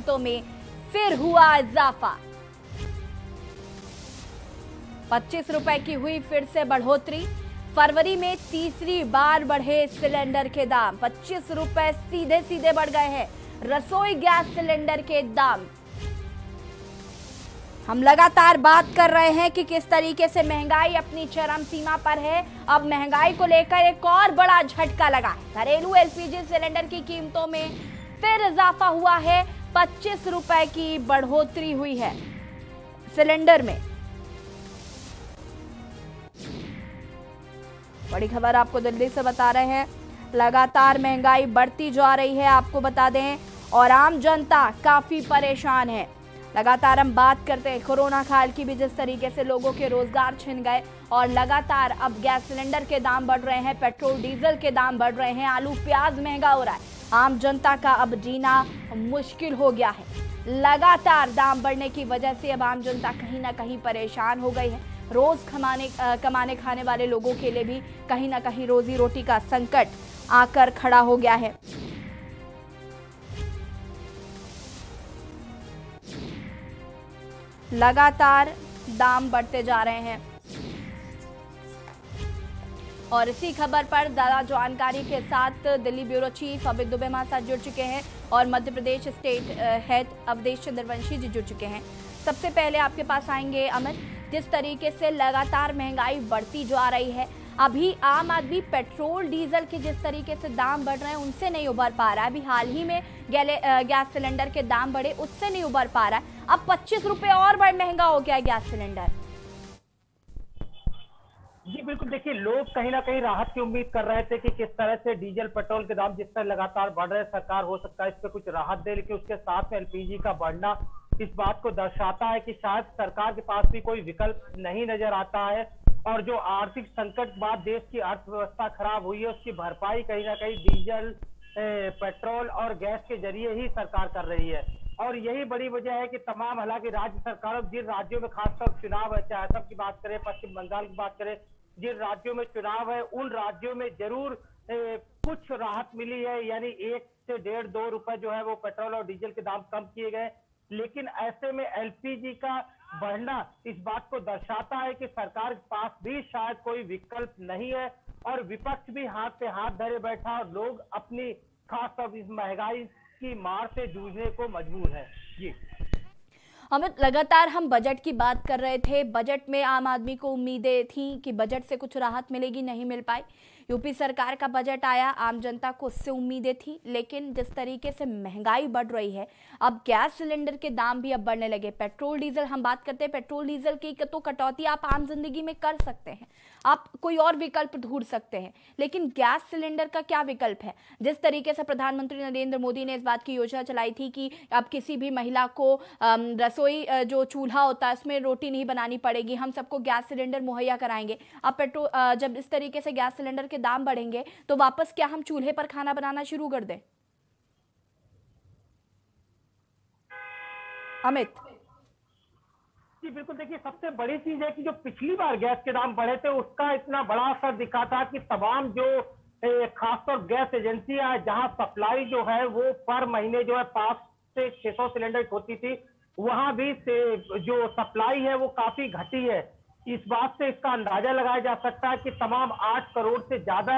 कीमतों में फिर हुआ इजाफा। 25 रुपए की हुई फिर से बढ़ोतरी। फरवरी में तीसरी बार बढ़े सिलेंडर के दाम। 25 रुपए सीधे सीधे बढ़ गए हैं रसोई गैस सिलेंडर के दाम। हम लगातार बात कर रहे हैं कि किस तरीके से महंगाई अपनी चरम सीमा पर है। अब महंगाई को लेकर एक और बड़ा झटका लगा है। घरेलू एलपीजी सिलेंडर की कीमतों में फिर इजाफा हुआ है। 25 रुपए की बढ़ोतरी हुई है सिलेंडर में। बड़ी खबर आपको दिल्ली से बता रहे हैं। लगातार महंगाई बढ़ती जा रही है, आपको बता दें, और आम जनता काफी परेशान है। लगातार हम बात करते हैं कोरोना काल की भी, जिस तरीके से लोगों के रोजगार छिन गए और लगातार अब गैस सिलेंडर के दाम बढ़ रहे हैं, पेट्रोल डीजल के दाम बढ़ रहे हैं, आलू प्याज महंगा हो रहा है। आम जनता का अब जीना मुश्किल हो गया है। लगातार दाम बढ़ने की वजह से अब आम जनता कहीं ना कहीं परेशान हो गई है। रोज कमाने खाने वाले लोगों के लिए भी कहीं ना कहीं रोजी रोटी का संकट आकर खड़ा हो गया है। लगातार दाम बढ़ते जा रहे हैं और इसी खबर पर ज्यादा जानकारी के साथ दिल्ली ब्यूरो चीफ अमित दुबे हमारे साथ जुड़ चुके हैं और मध्य प्रदेश स्टेट हेड अवधेश चंद्रवंशी जी जुड़ चुके हैं। सबसे पहले आपके पास आएंगे अमित, जिस तरीके से लगातार महंगाई बढ़ती जा रही है, अभी आम आदमी पेट्रोल डीजल के जिस तरीके से दाम बढ़ रहे हैं उनसे नहीं उबर पा रहा है। अभी हाल ही में गैस सिलेंडर के दाम बढ़े, उससे नहीं उबर पा रहा है। अब 25 रुपए और महंगा हो गया है गैस सिलेंडर। जी बिल्कुल, देखिए लोग कहीं ना कहीं राहत की उम्मीद कर रहे थे कि किस तरह से डीजल पेट्रोल के दाम जिस तरह लगातार बढ़ रहे हैं, सरकार हो सकता है इस पे कुछ राहत दे, लेकिन उसके साथ में एलपीजी का बढ़ना इस बात को दर्शाता है कि शायद सरकार के पास भी कोई विकल्प नहीं नजर आता है और जो आर्थिक संकट बाद देश की अर्थव्यवस्था खराब हुई है उसकी भरपाई कहीं ना कहीं डीजल, पेट्रोल और गैस के जरिए ही सरकार कर रही है। और यही बड़ी वजह है कि तमाम, हालांकि राज्य सरकारों, जिन राज्यों में खासतौर चुनाव है, चाहे असम की बात करें, पश्चिम बंगाल की बात करें, जिन राज्यों में चुनाव है उन राज्यों में जरूर कुछ राहत मिली है, यानी 1 से 1.5-2 रुपए जो है वो पेट्रोल और डीजल के दाम कम किए गए। लेकिन ऐसे में एलपीजी का बढ़ना इस बात को दर्शाता है कि सरकार के पास भी शायद कोई विकल्प नहीं है और विपक्ष भी हाथ पे हाथ धरे बैठा और लोग अपनी खासतौर इस महंगाई की मार से जूझने को मजबूर है। जी अमित, लगातार हम बजट की बात कर रहे थे। बजट में आम आदमी को उम्मीदें थी कि बजट से कुछ राहत मिलेगी, नहीं मिल पाई। यूपी सरकार का बजट आया, आम जनता को उससे उम्मीदें थी, लेकिन जिस तरीके से महंगाई बढ़ रही है, अब गैस सिलेंडर के दाम भी अब बढ़ने लगे। पेट्रोल डीजल, हम बात करते हैं पेट्रोल डीजल की तो कटौती आप आम जिंदगी में कर सकते हैं, आप कोई और विकल्प ढूंढ सकते हैं, लेकिन गैस सिलेंडर का क्या विकल्प है? जिस तरीके से प्रधानमंत्री नरेंद्र मोदी ने इस बात की योजना चलाई थी कि अब किसी भी महिला को रसोई जो चूल्हा होता है उसमें रोटी नहीं बनानी पड़ेगी, हम सबको गैस सिलेंडर मुहैया कराएंगे। अब पेट्रोल, जब इस तरीके से गैस सिलेंडर के दाम बढ़ेंगे तो वापस क्या हम चूल्हे पर खाना बनाना शुरू कर दें? अमित जी बिल्कुल, देखिए सबसे बड़ी चीज है कि जो पिछली बार गैस के दाम बढ़े थे उसका इतना बड़ा असर दिखा था कि तमाम जो खासतौर गैस एजेंसियां जहां सप्लाई जो है वो पर महीने जो है 500 से 600 सिलेंडर होती थी, वहां भी से जो सप्लाई है वो काफी घटी है। इस बात से इसका अंदाजा लगाया जा सकता है कि तमाम 8 करोड़ से ज्यादा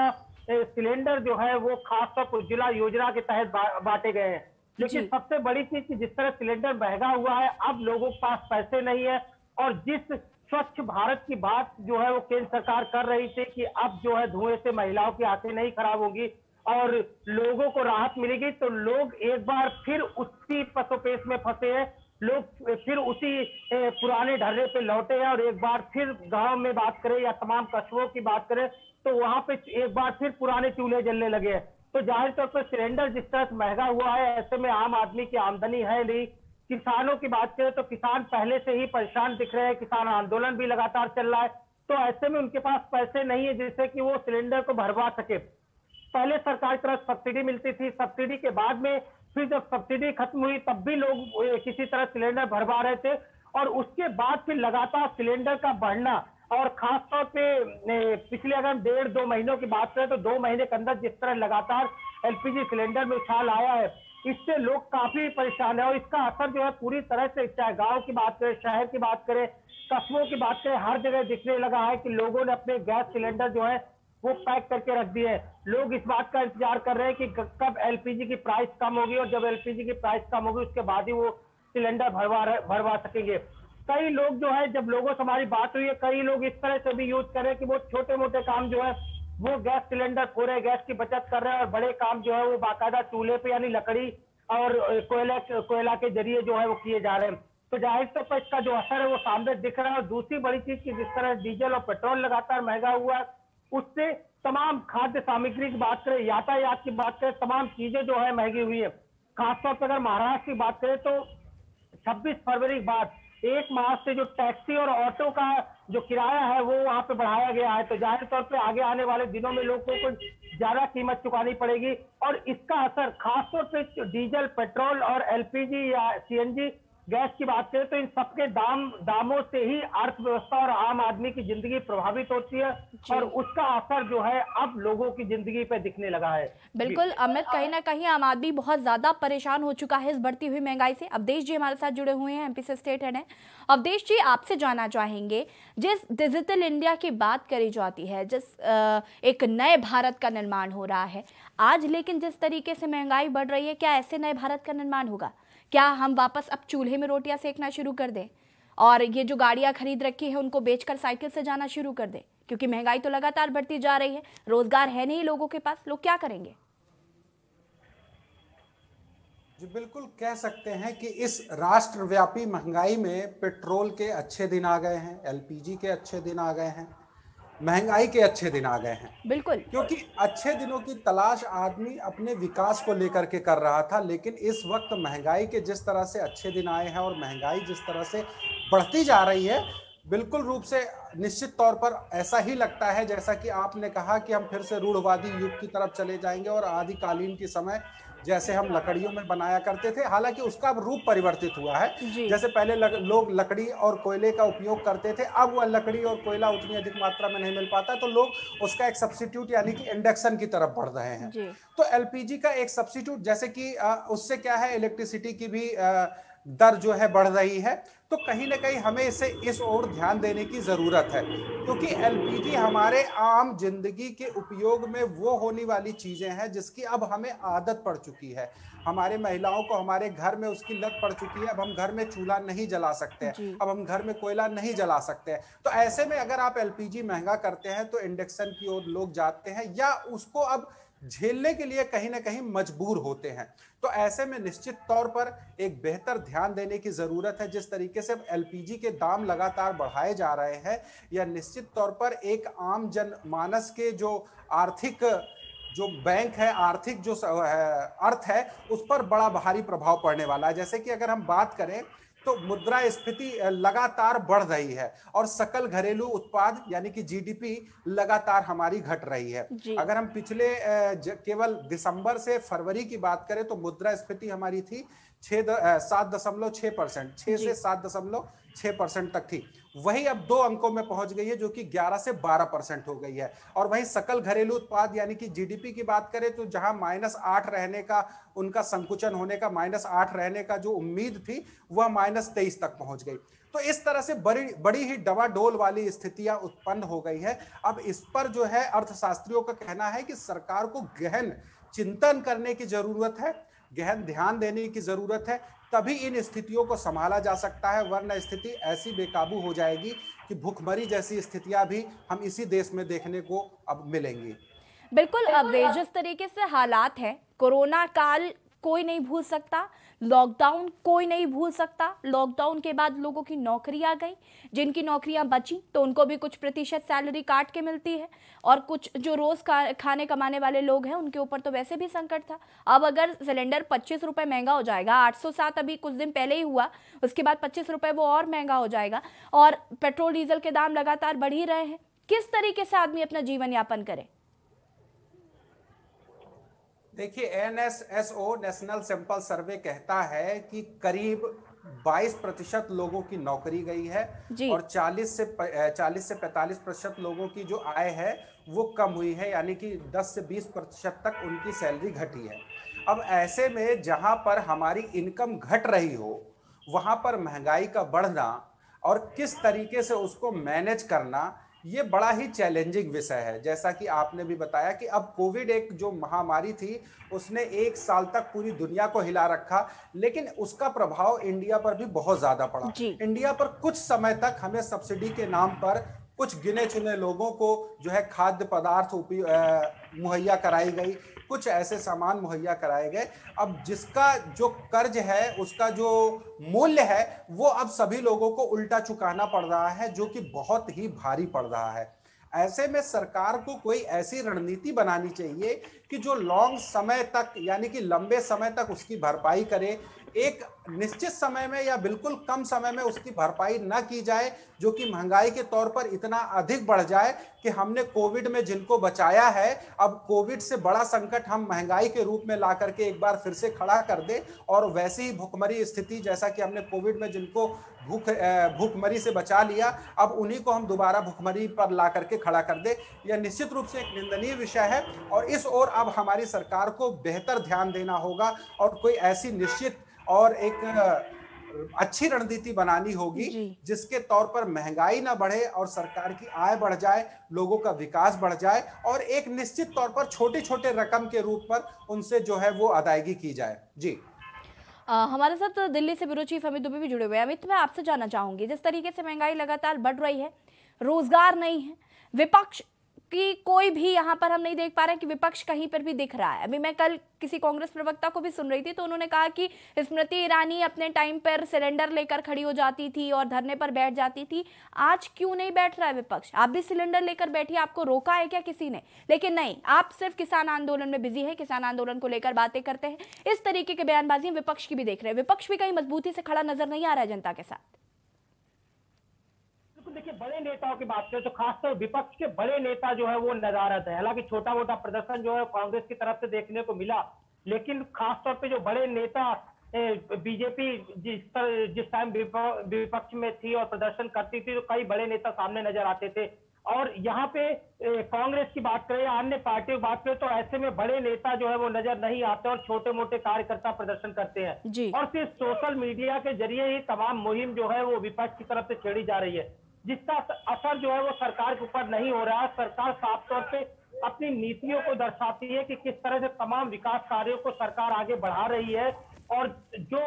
सिलेंडर जो है वो खासतौर पर उज्ज्वला योजना के तहत बांटे गए हैं। लेकिन सबसे बड़ी चीज कि जिस तरह सिलेंडर महंगा हुआ है, अब लोगों के पास पैसे नहीं है और जिस स्वच्छ भारत की बात जो है वो केंद्र सरकार कर रही थी कि अब जो है धुएं से महिलाओं की आंखें नहीं खराब होगी और लोगों को राहत मिलेगी, तो लोग एक बार फिर उसी पसोपेश में फंसे हैं। लोग फिर उसी पुराने ढर्रे पे लौटे हैं और एक बार फिर गांव में बात करें या तमाम कस्बों की बात करें तो वहां पे एक बार फिर पुराने चूल्हे जलने लगे हैं। तो जाहिर तौर पर सिलेंडर जिस तरह से महंगा हुआ है, ऐसे में आम आदमी की आमदनी है नहीं। किसानों की बात करें तो किसान पहले से ही परेशान दिख रहे हैं, किसान आंदोलन भी लगातार चल रहा है, तो ऐसे में उनके पास पैसे नहीं है जिससे कि वो सिलेंडर को भरवा सके। पहले सरकार की तरफ सब्सिडी मिलती थी, सब्सिडी के बाद में फिर जब सब्सिडी खत्म हुई तब भी लोग किसी तरह सिलेंडर भरवा रहे थे और उसके बाद फिर लगातार सिलेंडर का बढ़ना और खासतौर पे पिछले अगर 1.5-2 महीनों की बात करें तो 2 महीने के अंदर जिस तरह लगातार एलपीजी सिलेंडर में उछाल आया है, इससे लोग काफी परेशान है और इसका असर जो है पूरी तरह से, चाहे गांव की बात करें, शहर की बात करें, कस्बों की बात करें, हर जगह दिखने लगा है कि लोगों ने अपने गैस सिलेंडर जो है वो पैक करके रख दिए हैं। लोग इस बात का इंतजार कर रहे हैं कि कब एलपीजी की प्राइस कम होगी, और जब एलपीजी की प्राइस कम होगी उसके बाद ही वो सिलेंडर भरवा सकेंगे। कई लोग जो है, जब लोगों से हमारी बात हुई है, कई लोग इस तरह से भी यूज कर रहे हैं कि वो छोटे मोटे काम जो है वो गैस सिलेंडर पूरे गैस की बचत कर रहे हैं, और बड़े काम जो है वो बाकायदा चूल्हे पे यानी लकड़ी और कोयला के जरिए जो है वो किए जा रहे हैं। तो जाहिर तौर पर इसका जो असर है वो सामने दिख रहा है। और दूसरी बड़ी चीज की, जिस तरह डीजल और पेट्रोल लगातार महंगा हुआ है, उससे तमाम खाद्य सामग्री की बात करें, यातायात की बात करें, तमाम चीजें जो है महंगी हुई है। खासतौर पर अगर महाराष्ट्र की बात करें तो 26 फरवरी के बाद 1 मार्च से जो टैक्सी और ऑटो का जो किराया है वो वहां पे बढ़ाया गया है। तो जाहिर तौर पे आगे आने वाले दिनों में लोगों को ज्यादा कीमत चुकानी पड़ेगी, और इसका असर खासतौर पे डीजल, पेट्रोल और एलपीजी या सीएनजी गैस की बात करें तो इन सबके दामों से ही अर्थव्यवस्था और आम आदमी की जिंदगी प्रभावित होती है, और उसका असर जो है अब लोगों की जिंदगी पे दिखने लगा है। बिल्कुल अमित, कहीं ना कहीं आम आदमी बहुत ज्यादा परेशान हो चुका है इस बढ़ती हुई महंगाई से। अवधेश जी हमारे साथ जुड़े हुए हैं, एमपी से स्टेट हेड हैं। अवधेश जी, आपसे जानना चाहेंगे, जिस डिजिटल इंडिया की बात करी जाती है, जिस एक नए भारत का निर्माण हो रहा है आज, लेकिन जिस तरीके से महंगाई बढ़ रही है, क्या ऐसे नए भारत का निर्माण होगा? क्या हम वापस अब चूल्हे में रोटियां सेकना शुरू कर दें और ये जो गाड़ियां खरीद रखी है उनको बेचकर साइकिल से जाना शुरू कर दें? क्योंकि महंगाई तो लगातार बढ़ती जा रही है, रोजगार है नहीं लोगों के पास, लोग क्या करेंगे? जी बिल्कुल, कह सकते हैं कि इस राष्ट्रव्यापी महंगाई में पेट्रोल के अच्छे दिन आ गए हैं, एलपीजी के अच्छे दिन आ गए हैं, महंगाई के अच्छे दिन आ गए हैं। बिल्कुल, क्योंकि अच्छे दिनों की तलाश आदमी अपने विकास को लेकर के कर रहा था, लेकिन इस वक्त महंगाई के जिस तरह से अच्छे दिन आए हैं और महंगाई जिस तरह से बढ़ती जा रही है, बिल्कुल रूप से निश्चित तौर पर ऐसा ही लगता है जैसा कि आपने कहा कि हम फिर से रूढ़वादी युग की तरफ चले जाएंगे और आदिकालीन के समय जैसे हम लकड़ियों में बनाया करते थे। हालांकि उसका अब रूप परिवर्तित हुआ है। जैसे पहले लोग लकड़ी और कोयले का उपयोग करते थे, अब वह लकड़ी और कोयला उतनी अधिक मात्रा में नहीं मिल पाता, तो लोग उसका एक सब्स्टिट्यूट यानी कि इंडक्शन की तरफ बढ़ रहे हैं। तो एलपीजी का एक सब्स्टिट्यूट, जैसे कि उससे क्या है, इलेक्ट्रिसिटी की भी दर जो है बढ़ रही है, तो कहीं ना कहीं हमें इस ओर ध्यान देने की जरूरत है, क्योंकि एलपीजी हमारे आम जिंदगी के उपयोग में वो होने वाली चीजें हैं जिसकी अब हमें आदत पड़ चुकी है। हमारे महिलाओं को हमारे घर में उसकी लत पड़ चुकी है। अब हम घर में चूल्हा नहीं जला सकते हैं, अब हम घर में कोयला नहीं जला सकते हैं। तो ऐसे में अगर आप एलपीजी महंगा करते हैं तो इंडक्शन की ओर लोग जाते हैं या उसको अब झेलने के लिए कहीं ना कहीं मजबूर होते हैं। तो ऐसे में निश्चित तौर पर एक बेहतर ध्यान देने की जरूरत है। जिस तरीके से एलपीजी के दाम लगातार बढ़ाए जा रहे हैं, यह निश्चित तौर पर एक आम जनमानस के जो आर्थिक जो बैंक है, आर्थिक जो अर्थ है, उस पर बड़ा भारी प्रभाव पड़ने वाला है। जैसे कि अगर हम बात करें तो मुद्रास्फीति लगातार बढ़ रही है और सकल घरेलू उत्पाद यानी कि जीडीपी लगातार हमारी घट रही है। अगर हम पिछले केवल दिसंबर से फरवरी की बात करें तो मुद्रास्फीति हमारी थी 7.6%, 6 से 7.6% तक थी। वही अब 2 अंकों में पहुंच गई है, जो कि 11 से 12% हो गई है। और वही सकल घरेलू उत्पाद यानी कि जीडीपी की बात करें तो जहां -8 रहने का, उनका संकुचन होने का, -8 रहने का जो उम्मीद थी, वह -23 तक पहुंच गई। तो इस तरह से बड़ी ही डवाडोल वाली स्थितियां उत्पन्न हो गई है। अब इस पर जो है अर्थशास्त्रियों का कहना है कि सरकार को गहन चिंतन करने की जरूरत है, गहन ध्यान देने की जरूरत है, तभी इन स्थितियों को संभाला जा सकता है। वरना स्थिति ऐसी बेकाबू हो जाएगी कि भूखमरी जैसी स्थितियां भी हम इसी देश में देखने को अब मिलेंगी। बिल्कुल, अब जिस तरीके से हालात हैं, कोरोना काल कोई नहीं भूल सकता, लॉकडाउन कोई नहीं भूल सकता। लॉकडाउन के बाद लोगों की नौकरी आ गई, जिनकी नौकरियां बची तो उनको भी कुछ प्रतिशत सैलरी काट के मिलती है, और कुछ जो रोज खाने कमाने वाले लोग हैं उनके ऊपर तो वैसे भी संकट था। अब अगर सिलेंडर 25 रुपए महंगा हो जाएगा, 807 अभी कुछ दिन पहले ही हुआ, उसके बाद 25 रुपए वो और महंगा हो जाएगा, और पेट्रोल डीजल के दाम लगातार बढ़ ही रहे हैं। किस तरीके से आदमी अपना जीवन यापन करे? देखिए, एनएसएसओ नेशनल सैंपल सर्वे कहता है कि करीब 22% लोगों की नौकरी गई है और 40 से 45% लोगों की जो आय है वो कम हुई है, यानी कि 10 से 20% तक उनकी सैलरी घटी है। अब ऐसे में जहां पर हमारी इनकम घट रही हो, वहां पर महंगाई का बढ़ना और किस तरीके से उसको मैनेज करना, ये बड़ा ही चैलेंजिंग विषय है। जैसा कि आपने भी बताया कि अब कोविड एक जो महामारी थी, उसने 1 साल तक पूरी दुनिया को हिला रखा, लेकिन उसका प्रभाव इंडिया पर भी बहुत ज़्यादा पड़ा। जी। इंडिया पर कुछ समय तक हमें सब्सिडी के नाम पर कुछ गिने-चुने लोगों को जो है खाद्य पदार्थ मुहैया कराई गई, कुछ ऐसे सामान मुहैया कराए गए। अब जिसका जो कर्ज है, उसका जो मूल्य है, वो अब सभी लोगों को उल्टा चुकाना पड़ रहा है, जो कि बहुत ही भारी पड़ रहा है। ऐसे में सरकार को कोई ऐसी रणनीति बनानी चाहिए कि जो लॉन्ग समय तक, यानी कि लंबे समय तक उसकी भरपाई करे। एक निश्चित समय में या बिल्कुल कम समय में उसकी भरपाई न की जाए, जो कि महंगाई के तौर पर इतना अधिक बढ़ जाए कि हमने कोविड में जिनको बचाया है, अब कोविड से बड़ा संकट हम महंगाई के रूप में ला करके एक बार फिर से खड़ा कर दे, और वैसी ही भुखमरी स्थिति, जैसा कि हमने कोविड में जिनको भूखमरी से बचा लिया, अब उन्हीं को हम दोबारा भुखमरी पर ला करके खड़ा कर दे। यह निश्चित रूप से एक निंदनीय विषय है, और इस ओर अब हमारी सरकार को बेहतर ध्यान देना होगा और कोई ऐसी निश्चित और एक अच्छी रणनीति बनानी होगी जिसके तौर पर महंगाई ना बढ़े और सरकार की आय बढ़ जाए, लोगों का विकास बढ़ जाए, और एक निश्चित तौर पर छोटे छोटे रकम के रूप पर उनसे जो है वो अदायगी की जाए। जी। हमारे साथ दिल्ली से ब्यूरो चीफ अमित दुबे भी जुड़े हुए हैं। अमित, मैं आपसे जानना चाहूंगी, जिस तरीके से महंगाई लगातार बढ़ रही है, रोजगार नहीं है, विपक्ष की कोई भी यहाँ पर हम नहीं देख पा रहे कि विपक्ष कहीं पर भी दिख रहा है। अभी मैं कल किसी कांग्रेस प्रवक्ता को भी सुन रही थी, तो उन्होंने कहा कि स्मृति ईरानी अपने टाइम पर सिलेंडर लेकर खड़ी हो जाती थी और धरने पर बैठ जाती थी। आज क्यों नहीं बैठ रहा है विपक्ष? आप भी सिलेंडर लेकर बैठिए, आपको रोका है क्या किसी ने? लेकिन नहीं, आप सिर्फ किसान आंदोलन में बिजी है, किसान आंदोलन को लेकर बातें करते हैं। इस तरीके के बयानबाजी विपक्ष की भी देख रहे हैं। विपक्ष भी कहीं मजबूती से खड़ा नजर नहीं आ रहा है जनता के साथ। देखिए, बड़े नेताओं की बात करें तो खासकर विपक्ष के बड़े नेता जो है वो नदारद है। हालांकि छोटा मोटा प्रदर्शन जो है कांग्रेस की तरफ से देखने को मिला, लेकिन खासतौर पे जो बड़े नेता बीजेपी जिस टाइम विपक्ष में थी और प्रदर्शन करती थी, तो कई बड़े नेता सामने नजर आते थे। और यहाँ पे कांग्रेस की बात करें या अन्य पार्टियों की बात करें, तो ऐसे में बड़े नेता जो है वो नजर नहीं आते और छोटे मोटे कार्यकर्ता प्रदर्शन करते हैं। और सिर्फ सोशल मीडिया के जरिए ही तमाम मुहिम जो है वो विपक्ष की तरफ से छेड़ी जा रही है, जिसका असर जो है वो सरकार के ऊपर नहीं हो रहा है। सरकार साफ तौर पे अपनी नीतियों को दर्शाती है कि किस तरह से तमाम विकास कार्यों को सरकार आगे बढ़ा रही है, और जो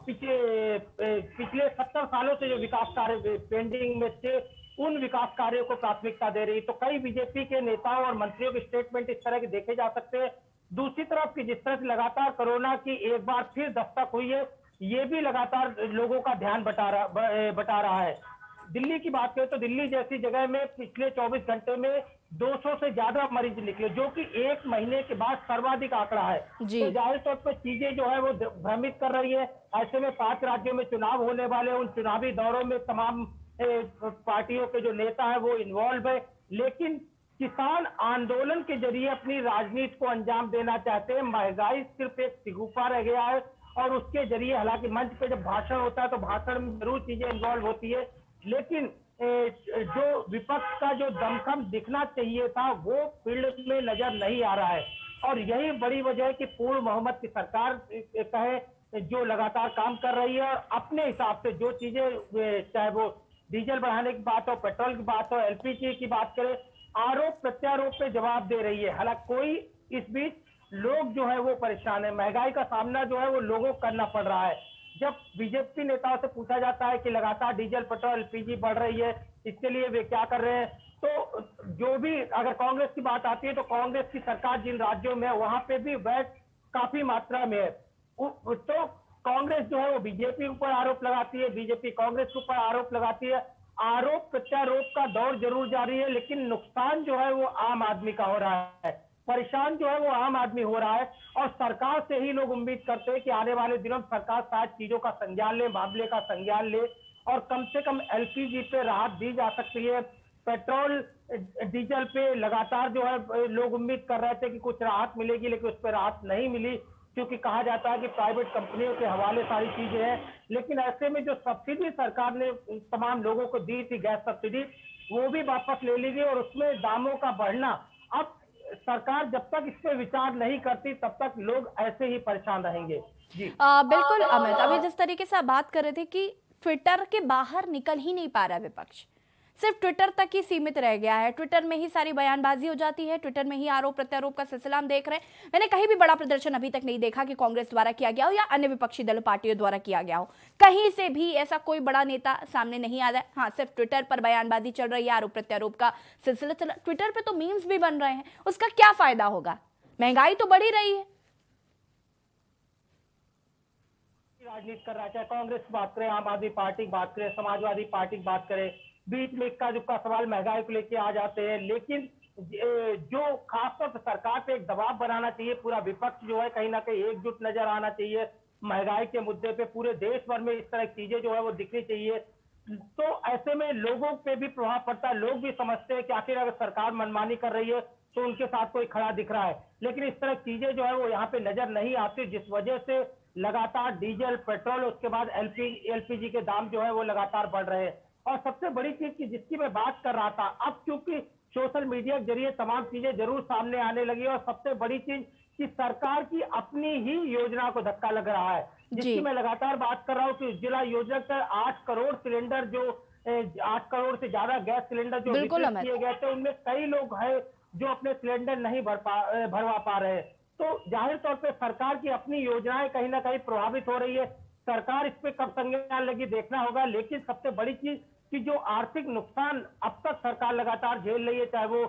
पिछले 70 सालों से जो विकास कार्य पेंडिंग में थे, उन विकास कार्यों को प्राथमिकता दे रही। तो कई बीजेपी के नेताओं और मंत्रियों के स्टेटमेंट इस तरह के देखे जा सकते हैं। दूसरी तरफ की जिस तरह से लगातार कोरोना की एक बार फिर दस्तक हुई है, ये भी लगातार लोगों का ध्यान बटा रहा है। दिल्ली की बात करें तो दिल्ली जैसी जगह में पिछले 24 घंटे में 200 से ज्यादा मरीज निकले, जो कि एक महीने के बाद सर्वाधिक आंकड़ा है। तो जाहिर तौर पर चीजें जो है वो भ्रमित कर रही है। ऐसे में 5 राज्यों में चुनाव होने वाले, उन चुनावी दौरों में तमाम पार्टियों के जो नेता है वो इन्वॉल्व है, लेकिन किसान आंदोलन के जरिए अपनी राजनीति को अंजाम देना चाहते हैं। महंगाई सिर्फ एक सिगुफा रह गया है, और उसके जरिए हालांकि मंच पे जब भाषण होता है तो भाषण में जरूर चीजें इन्वॉल्व होती है, लेकिन जो विपक्ष का जो दमखम दिखना चाहिए था वो फील्ड में नजर नहीं आ रहा है। और यही बड़ी वजह है कि पूर्ण बहुमत की सरकार कहे जो लगातार काम कर रही है, और अपने हिसाब से जो चीजें, चाहे वो डीजल बढ़ाने की बात हो, पेट्रोल की बात हो, एलपीजी की बात करें, आरोप प्रत्यारोप पे जवाब दे रही है। हालांकि कोई इस बीच लोग जो है वो परेशान है, महंगाई का सामना जो है वो लोगों को करना पड़ रहा है। जब बीजेपी नेताओं से पूछा जाता है कि लगातार डीजल, पेट्रोल, एलपीजी बढ़ रही है, इसके लिए वे क्या कर रहे हैं, तो जो भी अगर कांग्रेस की बात आती है तो कांग्रेस की सरकार जिन राज्यों में है वहां पे भी वैट काफी मात्रा में है। तो कांग्रेस जो है वो बीजेपी के ऊपर आरोप लगाती है, बीजेपी कांग्रेस के ऊपर आरोप लगाती है। आरोप प्रत्यारोप का दौर जरूर जारी है, लेकिन नुकसान जो है वो आम आदमी का हो रहा है, परेशान जो है वो आम आदमी हो रहा है। और सरकार से ही लोग उम्मीद करते हैं कि आने वाले दिनों में सरकार शायद चीजों का संज्ञान ले, मामले का संज्ञान ले, और कम से कम एलपीजी पे राहत दी जा सकती है। पेट्रोल डीजल पे लगातार जो है लोग उम्मीद कर रहे थे कि कुछ राहत मिलेगी, लेकिन उस पर राहत नहीं मिली, क्योंकि कहा जाता है कि प्राइवेट कंपनियों के हवाले सारी चीजें हैं। लेकिन ऐसे में जो सब्सिडी सरकार ने तमाम लोगों को दी थी, गैस सब्सिडी, वो भी वापस ले ली गई, और उसमें दामों का बढ़ना अब सरकार जब तक इस पे विचार नहीं करती तब तक लोग ऐसे ही परेशान रहेंगे। जी बिल्कुल अमित, अभी जिस तरीके से आप बात कर रहे थे कि ट्विटर के बाहर निकल ही नहीं पा रहा विपक्ष, सिर्फ ट्विटर तक ही सीमित रह गया है। ट्विटर में ही सारी बयानबाजी हो जाती है, ट्विटर में ही आरोप प्रत्यारोप का सिलसिला हम देख रहे हैं। मैंने कहीं भी बड़ा प्रदर्शन अभी तक नहीं देखा कि कांग्रेस द्वारा किया गया हो या अन्य विपक्षी दल पार्टियों द्वारा किया गया हो। कहीं से भी ऐसा कोई बड़ा नेता सामने नहीं आ रहा है। हाँ, सिर्फ ट्विटर पर बयानबाजी चल रही है, आरोप प्रत्यारोप का सिलसिला चल रहा है। ट्विटर पर तो मीम्स भी बन रहे हैं, उसका क्या फायदा होगा? महंगाई तो बढ़ ही रही है। राजनीति कर रहा है, चाहे कांग्रेस की बात करें, आम आदमी पार्टी की बात करें, समाजवादी पार्टी की बात करें, बीच में इक्का दुक्का सवाल महंगाई को लेके आ जाते हैं। लेकिन जो खासतौर पर सरकार पे एक दबाव बनाना चाहिए, पूरा विपक्ष जो है कहीं ना कहीं एकजुट नजर आना चाहिए महंगाई के मुद्दे पे। पूरे देश भर में इस तरह की चीजें जो है वो दिखनी चाहिए। तो ऐसे में लोगों पे भी प्रभाव पड़ता है। लोग भी समझते हैं कि आखिर अगर सरकार मनमानी कर रही है तो उनके साथ कोई खड़ा दिख रहा है। लेकिन इस तरह की चीजें जो है वो यहाँ पे नजर नहीं आती, जिस वजह से लगातार डीजल, पेट्रोल, उसके बाद एलपीजी के दाम जो है वो लगातार बढ़ रहे हैं। और सबसे बड़ी चीज की जिसकी मैं बात कर रहा था, अब क्योंकि सोशल मीडिया के जरिए तमाम चीजें जरूर सामने आने लगी, और सबसे बड़ी चीज कि सरकार की अपनी ही योजना को धक्का लग रहा है, जिसकी मैं लगातार बात कर रहा हूँ कि उज्ज्वला योजना के 8 करोड़ सिलेंडर जो 8 करोड़ से ज्यादा गैस सिलेंडर जो वितरित किए गए थे, उनमें कई लोग हैं जो अपने सिलेंडर नहीं भरवा पा रहे हैं। तो जाहिर तौर पे सरकार की अपनी योजनाएं कहीं ना कहीं प्रभावित हो रही है। सरकार इस पे कब संज्ञान लगी देखना होगा। लेकिन सबसे बड़ी चीज कि जो आर्थिक नुकसान अब तक सरकार लगातार झेल रही है, चाहे वो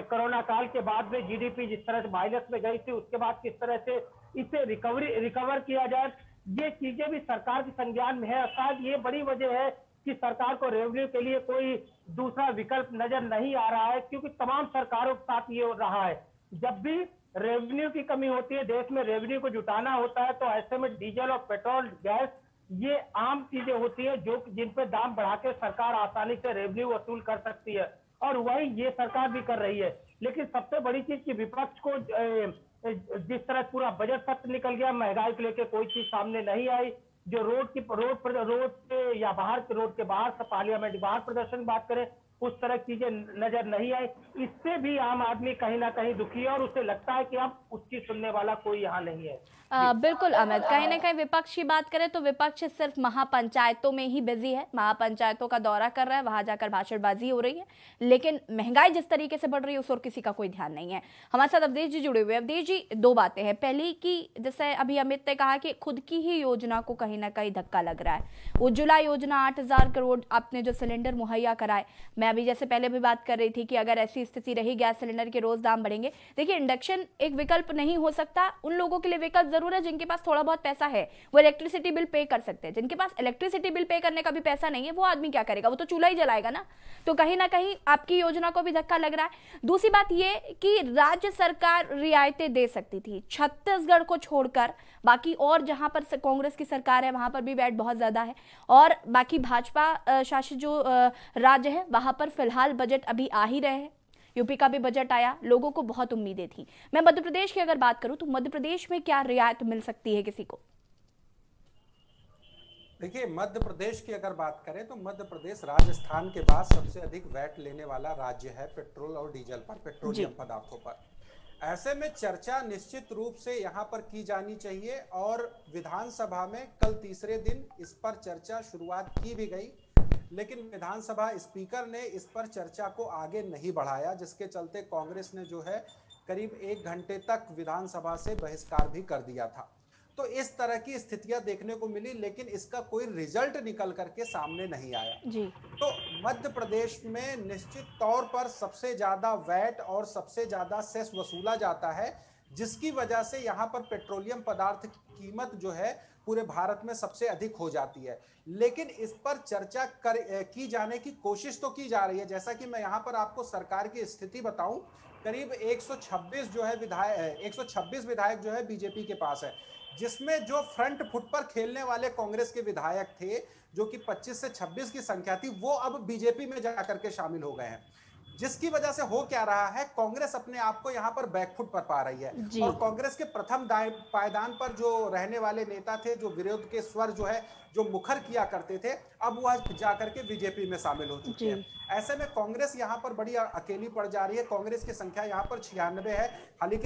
कोरोना काल के बाद में जीडीपी जिस तरह से माइनस में गई थी, उसके बाद किस तरह से इसे रिकवर किया जाए, ये चीजें भी सरकार के संज्ञान में है। शायद ये बड़ी वजह है कि सरकार को रेवेन्यू के लिए कोई दूसरा विकल्प नजर नहीं आ रहा है, क्योंकि तमाम सरकारों के साथ ये हो रहा है। जब भी रेवेन्यू की कमी होती है, देश में रेवेन्यू को जुटाना होता है, तो ऐसे में डीजल और पेट्रोल, गैस, ये आम चीजें होती है जो जिन पे दाम बढ़ा के सरकार आसानी से रेवेन्यू वसूल कर सकती है, और वही ये सरकार भी कर रही है। लेकिन सबसे बड़ी चीज की विपक्ष को जिस तरह पूरा बजट सत्र निकल गया, महंगाई को लेकर कोई चीज सामने नहीं आई। जो रोड पे या रोड के बाहर पार्लियामेंट बाहर प्रदर्शन बात करें, उस तरह की चीजें नजर नहीं आई। इससे भी आम आदमी कहीं ना कहीं दुखी है, और उसे लगता है कि अब उसकी सुनने वाला कोई यहाँ नहीं है। बिल्कुल अमित, कहीं ना कहीं विपक्ष की बात करें तो विपक्ष सिर्फ महापंचायतों में ही बिजी है, महापंचायतों का दौरा कर रहा है, वहां जाकर भाषणबाजी हो रही है। लेकिन महंगाई जिस तरीके से बढ़ रही है उस और किसी का कोई ध्यान नहीं है। हमारे साथ अवधेश जी जुड़े हुए। अवधेश जी, दो बातें हैं। पहली कि जैसे अभी अमित ने कहा कि खुद की ही योजना को कहीं ना कहीं धक्का लग रहा है। उज्ज्वला योजना 8,000 करोड़ आपने जो सिलेंडर मुहैया कराए, मैं अभी जैसे पहले भी बात कर रही थी कि अगर ऐसी स्थिति रही गैस सिलेंडर के रोज दाम बढ़ेंगे। देखिए, इंडक्शन एक विकल्प नहीं हो सकता, उन लोगों के लिए विकल्प जरूर है जिनके पास थोड़ा बहुत पैसा है, वो इलेक्ट्रिसिटी बिल पे कर सकते हैं। जिनके पास इलेक्ट्रिसिटी बिल पे करने का भी पैसा नहीं है, वो आदमी क्या करेगा? वो तो चूल्हा ही जलाएगा ना। तो कहीं ना कहीं आपकी योजना को भी धक्का लग रहा है। दूसरी बात ये कि राज्य सरकार रियायतें दे सकती थी, छत्तीसगढ़ को छोड़कर बाकी और जहां पर कांग्रेस की सरकार है वहां पर भी वैट बहुत ज्यादा है, और बाकी भाजपा शासित जो राज्य है वहां पर फिलहाल बजट अभी आ ही रहे हैं। यूपी का भी बजट आया, लोगों को बहुत उम्मीदें थी। मैं मध्य प्रदेश की अगर बात करूं तो मध्य प्रदेश में क्या रियायत मिल सकती है किसी को? देखिए, मध्य प्रदेश की अगर बात करें तो मध्य प्रदेश राजस्थान के बाद सबसे अधिक वैट लेने वाला राज्य है पेट्रोल और डीजल पर, पेट्रोलियम पदार्थों पर। ऐसे में चर्चा निश्चित रूप से यहाँ पर की जानी चाहिए, और विधानसभा में कल तीसरे दिन इस पर चर्चा शुरुआत की भी गई, लेकिन विधानसभा स्पीकर ने इस पर चर्चा को आगे नहीं बढ़ाया, जिसके चलते कांग्रेस ने जो है करीब 1 घंटे तक विधानसभा से बहिष्कार भी कर दिया था। तो इस तरह की स्थितियां देखने को मिली, लेकिन इसका कोई रिजल्ट निकल करके सामने नहीं आया जी। तो मध्य प्रदेश में निश्चित तौर पर सबसे ज्यादा वैट और सबसे ज्यादा सेस वसूला जाता है, जिसकी वजह से यहाँ पर पेट्रोलियम पदार्थ की कीमत जो है पूरे भारत में सबसे अधिक हो जाती है। लेकिन इस पर चर्चा की जाने की कोशिश तो की जा रही है। जैसा कि मैं यहाँ पर आपको सरकार की स्थिति बताऊं, करीब 126 जो है 126 विधायक जो है बीजेपी के पास है, जिसमें जो फ्रंट फुट पर खेलने वाले कांग्रेस के विधायक थे, जो कि 25 से 26 की संख्या थी, वो अब बीजेपी में जाकर के शामिल हो गए हैं। जिसकी वजह से हो क्या रहा है, कांग्रेस अपने आप को यहाँ पर बैकफुट पर पा रही है, और कांग्रेस के प्रथम पायदान पर जो रहने वाले नेता थे, जो विरोध के स्वर जो है जो मुखर किया करते थे, अब वह जाकर के बीजेपी में शामिल हो चुके हैं। ऐसे में कांग्रेस यहाँ पर बड़ी अकेली पड़ जा रही है। कांग्रेस की संख्या यहाँ पर 96 है।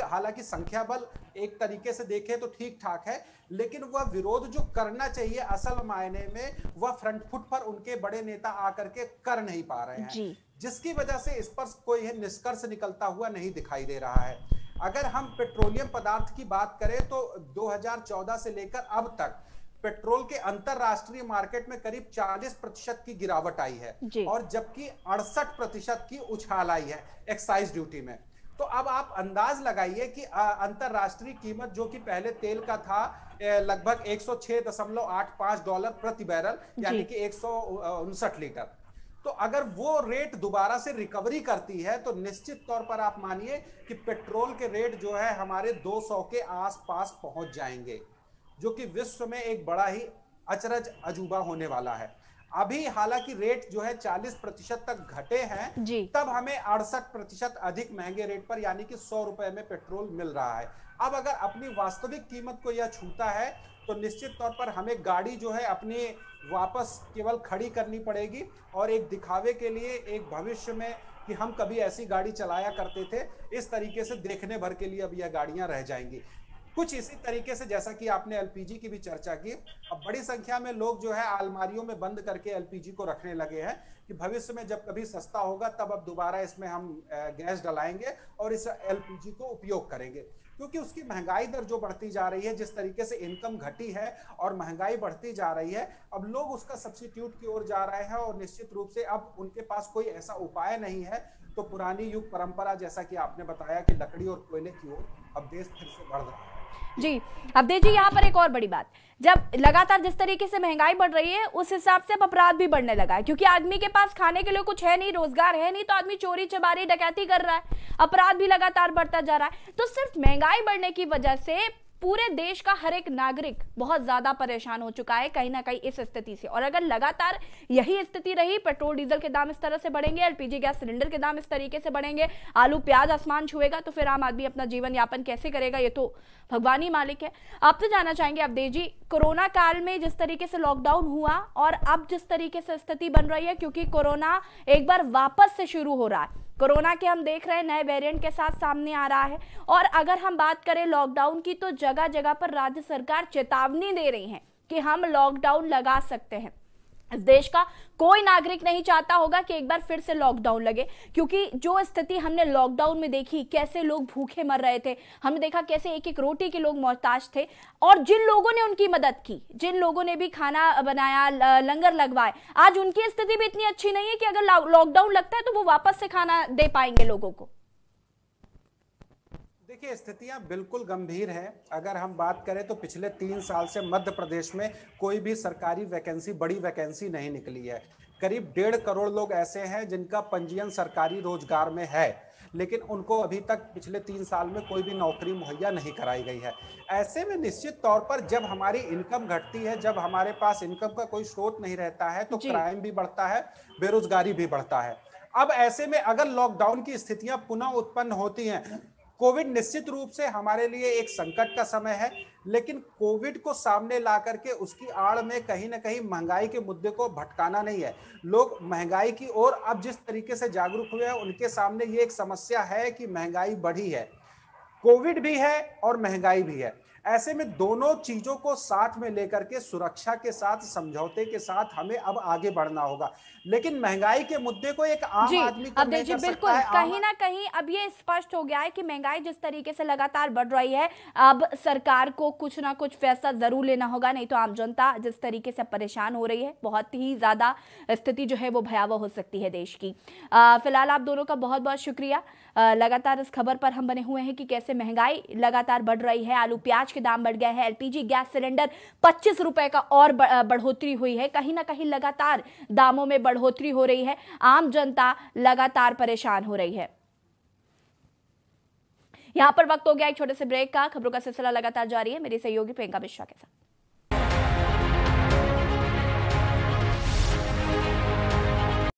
हालांकि संख्या बल एक तरीके से देखें तो ठीक ठाक है, लेकिन वह विरोध जो करना चाहिए असल मायने में वह फ्रंट फुट पर उनके बड़े नेता आकर के कर नहीं पा रहे हैं, जिसकी वजह से इस पर कोई निष्कर्ष निकलता हुआ नहीं दिखाई दे रहा है। अगर हम पेट्रोलियम पदार्थ की बात करें तो 2014 से लेकर अब तक पेट्रोल के अंतरराष्ट्रीय मार्केट में करीब 40% की गिरावट आई है और जबकि 68% की उछाल आई है एक्साइज ड्यूटी में। तो अब आप अंदाज लगाइए कि अंतरराष्ट्रीय कीमत जो कि पहले तेल का था लगभग $106.85 प्रति बैरल, यानी कि 159 लीटर। तो अगर वो रेट दोबारा से रिकवरी करती है तो निश्चित तौर पर आप मानिए कि पेट्रोल के रेट जो है हमारे 200 के आसपास पहुंच जाएंगे, जो कि विश्व में एक बड़ा ही अचरज अजूबा होने वाला है। अभी हालांकि रेट जो है 40% तक घटे हैं, तब हमें 68% अधिक महंगे रेट पर यानी कि 100 रुपए में पेट्रोल मिल रहा है। अब अगर अपनी वास्तविक कीमत को यह छूता है तो निश्चित तौर पर हमें गाड़ी जो है अपनी वापस केवल खड़ी करनी पड़ेगी और एक दिखावे के लिए एक भविष्य में कि हम कभी ऐसी गाड़ी चलाया करते थे, इस तरीके से देखने भर के लिए अब यह गाड़ियां रह जाएंगी। कुछ इसी तरीके से जैसा कि आपने एलपीजी की भी चर्चा की, अब बड़ी संख्या में लोग जो है अलमारियों में बंद करके एलपीजी को रखने लगे हैं कि भविष्य में जब कभी सस्ता होगा तब अब दोबारा इसमें हम गैस डलाएंगे और इस एलपीजी को उपयोग करेंगे, क्योंकि उसकी महंगाई दर जो बढ़ती जा रही है, जिस तरीके से इनकम घटी है और महंगाई बढ़ती जा रही है, अब लोग उसका सब्स्टिट्यूट की ओर जा रहे हैं और निश्चित रूप से अब उनके पास कोई ऐसा उपाय नहीं है। तो पुरानी युग परंपरा जैसा कि आपने बताया कि लकड़ी और कोयले की ओर अब देश फिर से बढ़ रहा है। जी, अब देखिए यहाँ पर एक और बड़ी बात, जब लगातार जिस तरीके से महंगाई बढ़ रही है उस हिसाब से अब अपराध भी बढ़ने लगा है, क्योंकि आदमी के पास खाने के लिए कुछ है नहीं, रोजगार है नहीं, तो आदमी चोरी चमारी डकैती कर रहा है, अपराध भी लगातार बढ़ता जा रहा है। तो सिर्फ महंगाई बढ़ने की वजह से पूरे देश का हर एक नागरिक बहुत ज्यादा परेशान हो चुका है कहीं ना कहीं इस स्थिति से। और अगर लगातार यही स्थिति रही, पेट्रोल डीजल के दाम इस तरह से बढ़ेंगे, एलपीजी गैस सिलेंडर के दाम इस तरीके से बढ़ेंगे, आलू प्याज आसमान छुएगा, तो फिर आम आदमी अपना जीवन यापन कैसे करेगा, ये तो भगवान ही मालिक है। आपसे जानना चाहेंगे अवधेश जी, कोरोना काल में जिस तरीके से लॉकडाउन हुआ और अब जिस तरीके से स्थिति बन रही है, क्योंकि कोरोना एक बार वापस से शुरू हो रहा है, कोरोना के हम देख रहे हैं नए वेरिएंट के साथ सामने आ रहा है, और अगर हम बात करें लॉकडाउन की तो जगह जगह पर राज्य सरकार चेतावनी दे रही है कि हम लॉकडाउन लगा सकते हैं। इस देश का कोई नागरिक नहीं चाहता होगा कि एक बार फिर से लॉकडाउन लगे, क्योंकि जो स्थिति हमने लॉकडाउन में देखी, कैसे लोग भूखे मर रहे थे, हमने देखा कैसे एक एक रोटी के लोग मोहताज थे, और जिन लोगों ने उनकी मदद की, जिन लोगों ने भी खाना बनाया, लंगर लगवाए, आज उनकी स्थिति भी इतनी अच्छी नहीं है कि अगर लॉकडाउन लगता है तो वो वापस से खाना दे पाएंगे लोगों को। देखिए, स्थितियां बिल्कुल गंभीर हैं। अगर हम बात करें तो पिछले 3 साल से मध्य प्रदेश में कोई भी सरकारी वैकेंसी, बड़ी वैकेंसी नहीं निकली है। करीब 1.5 करोड़ लोग ऐसे हैं जिनका पंजीयन सरकारी रोजगार में है, लेकिन उनको अभी तक पिछले 3 साल में कोई भी नौकरी मुहैया नहीं कराई गई है। ऐसे में निश्चित तौर पर जब हमारी इनकम घटती है, जब हमारे पास इनकम का कोई स्रोत नहीं रहता है, तो क्राइम भी बढ़ता है, बेरोजगारी भी बढ़ता है। अब ऐसे में अगर लॉकडाउन की स्थितियां पुनः उत्पन्न होती हैं, कोविड निश्चित रूप से हमारे लिए एक संकट का समय है, लेकिन कोविड को सामने ला करके उसकी आड़ में कहीं ना कहीं महंगाई के मुद्दे को भटकाना नहीं है। लोग महंगाई की ओर अब जिस तरीके से जागरूक हुए हैं, उनके सामने ये एक समस्या है कि महंगाई बढ़ी है, कोविड भी है और महंगाई भी है। ऐसे में दोनों चीजों को साथ में लेकर के सुरक्षा के साथ, समझौते के साथ हमें अब आगे बढ़ना होगा। लेकिन महंगाई के मुद्दे को एक आम आदमी को नहीं कर सकता है। कहीं ना कहीं अब ये स्पष्ट हो गया है कि महंगाई जिस तरीके से लगातार बढ़ रही है, अब सरकार को कुछ ना कुछ फैसला जरूर लेना होगा, नहीं तो आम जनता जिस तरीके से परेशान हो रही है, बहुत ही ज्यादा स्थिति जो है वो भयावह हो सकती है देश की। फिलहाल आप दोनों का बहुत बहुत शुक्रिया। लगातार इस खबर पर हम बने हुए हैं कि कैसे महंगाई लगातार बढ़ रही है, आलू प्याज के दाम बढ़ गए हैं, एलपीजी गैस सिलेंडर 25 रुपए का और बढ़ोतरी हुई है, कहीं ना कहीं लगातार दामों में बढ़ोतरी हो रही है, आम जनता लगातार परेशान हो रही है। यहां पर वक्त हो गया एक छोटे से ब्रेक का। खबरों का सिलसिला लगातार जारी है मेरे सहयोगी प्रियंका मिश्रा के साथ।